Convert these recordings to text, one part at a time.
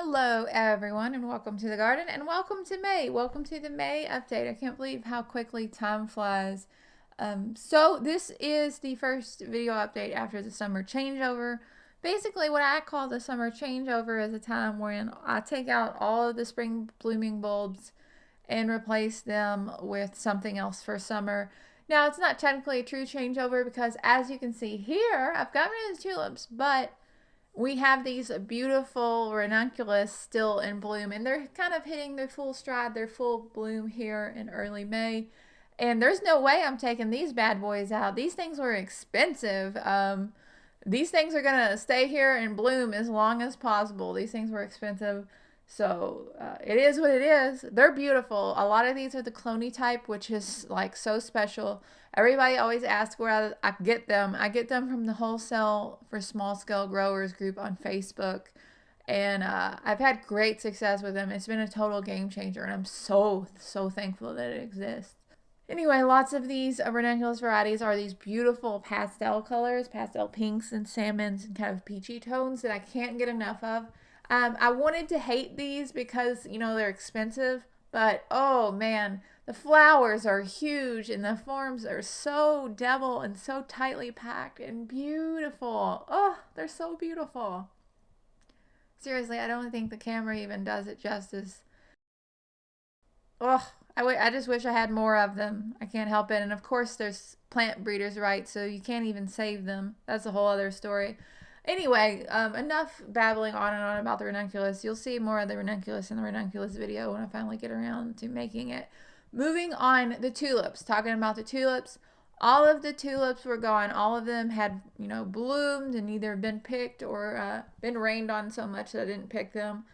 Hello everyone and welcome to the garden and welcome to May. Welcome to the May update. I can't believe how quickly time flies. So this is the first video update after the summer changeover. Basically what I call the summer changeover is a time when I take out all of the spring blooming bulbs and replace them with something else for summer. Now it's not technically a true changeover because as you can see here, I've got rid of the tulips, but we have these beautiful ranunculus still in bloom, and they're kind of hitting their full stride, their full bloom here in early May. And there's no way I'm taking these bad boys out. These things were expensive. These things are gonna stay here and bloom as long as possible. These things were expensive. So it is what it is. They're beautiful. A lot of these are the clone type, which is like so special. Everybody always asks where I get them. I get them from the Wholesale for Small Scale Growers group on Facebook. And I've had great success with them. It's been a total game changer. And I'm so thankful that it exists. Anyway, lots of these ranunculus varieties are these beautiful pastel colors, pastel pinks and salmons and kind of peachy tones that I can't get enough of. I wanted to hate these because, you know, they're expensive, but oh man, the flowers are huge and the forms are so double and so tightly packed and beautiful. Oh, they're so beautiful. Seriously, I don't think the camera even does it justice. Oh, I just wish I had more of them. I can't help it. And of course, there's plant breeders' rights, so you can't even save them. That's a whole other story. Anyway, enough babbling on and on about the ranunculus. You'll see more of the ranunculus in the ranunculus video when I finally get around to making it. Moving on, the tulips. Talking about the tulips. All of the tulips were gone. All of them had, you know, bloomed and either been picked or been rained on so much that I didn't pick them.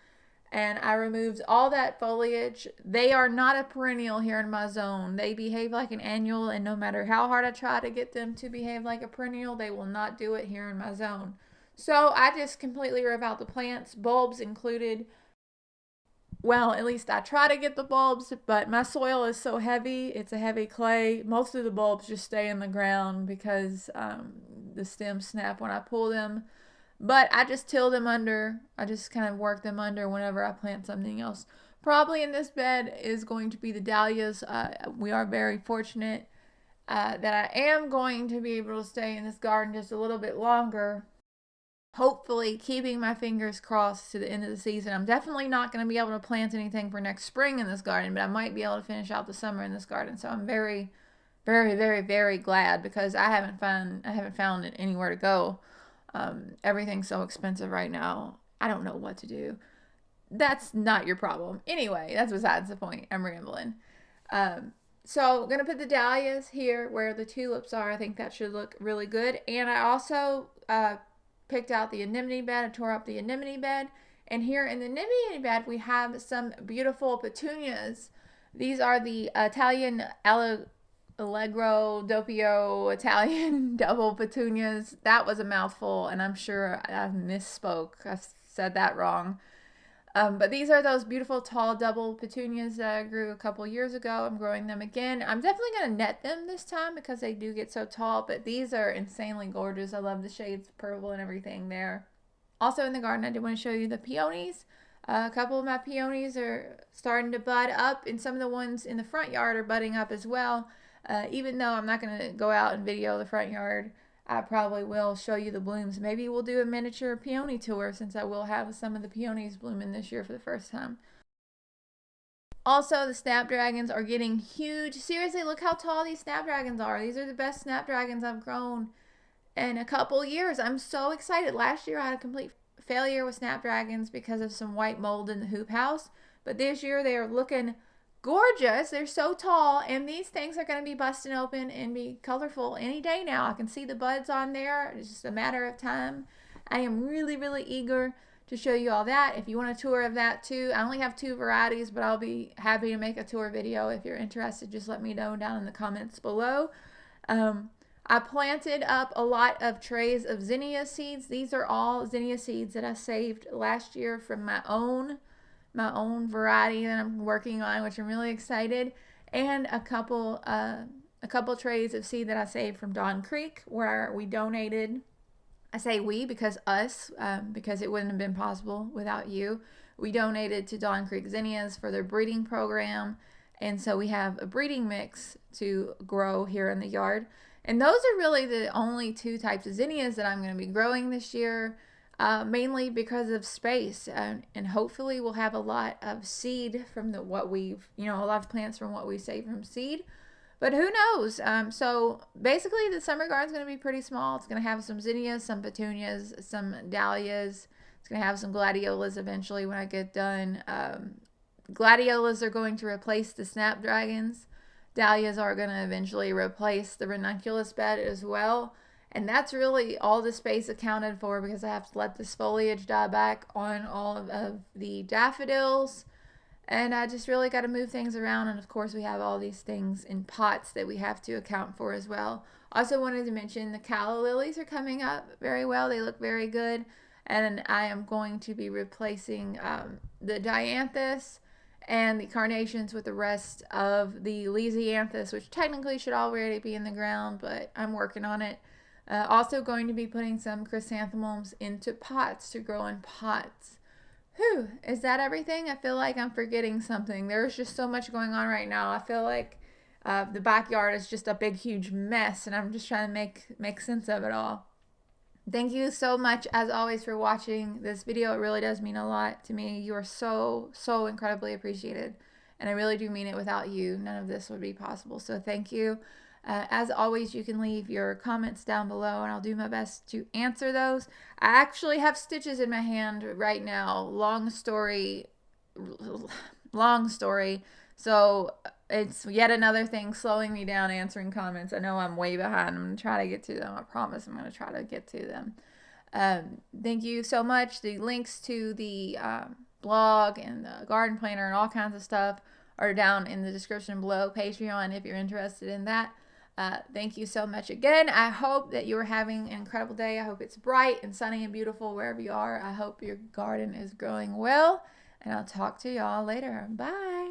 And I removed all that foliage. They are not a perennial here in my zone. They behave like an annual, and no matter how hard I try to get them to behave like a perennial, they will not do it here in my zone. So I just completely rip out the plants, bulbs included. Well, at least I try to get the bulbs, but my soil is so heavy. It's a heavy clay. Most of the bulbs just stay in the ground because the stems snap when I pull them. But I just till them under. I just kind of work them under whenever I plant something else. Probably in this bed is going to be the dahlias. We are very fortunate that I am going to be able to stay in this garden just a little bit longer. Hopefully keeping my fingers crossed to the end of the season. I'm definitely not going to be able to plant anything for next spring in this garden, but I might be able to finish out the summer in this garden. So I'm very glad because I haven't found anywhere to go. Everything's so expensive right now. I don't know what to do. That's not your problem. Anyway, that's besides the point. I'm rambling. So I'm going to put the dahlias here where the tulips are. I think that should look really good. And I also picked out the anemone bed. I tore up the anemone bed. And here in the anemone bed, we have some beautiful petunias. These are the Italian Allegro Doppio Italian double petunias. That was a mouthful, and I'm sure I misspoke. I said that wrong. But these are those beautiful tall double petunias that I grew a couple years ago. I'm growing them again. I'm definitely going to net them this time because they do get so tall, but these are insanely gorgeous. I love the shades of purple and everything there. Also in the garden, I did want to show you the peonies. A couple of my peonies are starting to bud up, and some of the ones in the front yard are budding up as well. Even though I'm not going to go out and video the front yard, I probably will show you the blooms. Maybe we'll do a miniature peony tour since I will have some of the peonies blooming this year for the first time. Also, the snapdragons are getting huge. Seriously, look how tall these snapdragons are. These are the best snapdragons I've grown in a couple years. I'm so excited. Last year I had a complete failure with snapdragons because of some white mold in the hoop house. But this year they are looking gorgeous. They're so tall, and these things are going to be busting open and be colorful any day now. I can see the buds on there. It's just a matter of time. I am really eager to show you all that. If you want a tour of that too, I only have 2 varieties, but I'll be happy to make a tour video. If you're interested, just let me know down in the comments below. I planted up a lot of trays of zinnia seeds. These are all zinnia seeds that I saved last year from my own variety that I'm working on, which I'm really excited, and a couple trays of seed that I saved from Dawn Creek where we donated. I say we because us, because it wouldn't have been possible without you. we donated to Dawn Creek Zinnias for their breeding program. And so we have a breeding mix to grow here in the yard. And those are really the only two types of zinnias that I'm going to be growing this year, mainly because of space. And hopefully we'll have a lot of seed from a lot of plants from what we save from seed. But who knows? So basically the summer garden's going to be pretty small. It's going to have some zinnias, some petunias, some dahlias. It's going to have some gladiolas eventually when I get done. Gladiolas are going to replace the snapdragons. Dahlias are going to eventually replace the ranunculus bed as well. And that's really all the space accounted for, because I have to let this foliage die back on all of the daffodils. And I just really got to move things around. And of course we have all these things in pots that we have to account for as well. Also wanted to mention the calla lilies are coming up very well. They look very good. And I am going to be replacing the dianthus and the carnations with the rest of the lisianthus, which technically should already be in the ground, but I'm working on it. Also going to be putting some chrysanthemums into pots to grow in pots. Whew, is that everything? I feel like I'm forgetting something. There's just so much going on right now. I feel like the backyard is just a big, huge mess, and I'm just trying to make sense of it all. Thank you so much, as always, for watching this video. It really does mean a lot to me. You are so, so incredibly appreciated, and I really do mean it. Without you, none of this would be possible, so thank you. As always, you can leave your comments down below, and I'll do my best to answer those. I actually have stitches in my hand right now. Long story. So it's yet another thing slowing me down answering comments. I know I'm way behind. I'm going to try to get to them. I promise I'm going to try to get to them. Thank you so much. The links to the blog and the garden planner and all kinds of stuff are down in the description below. Patreon if you're interested in that. Thank you so much again. I hope that you are having an incredible day. I hope it's bright and sunny and beautiful wherever you are. I hope your garden is growing well, and I'll talk to y'all later. Bye.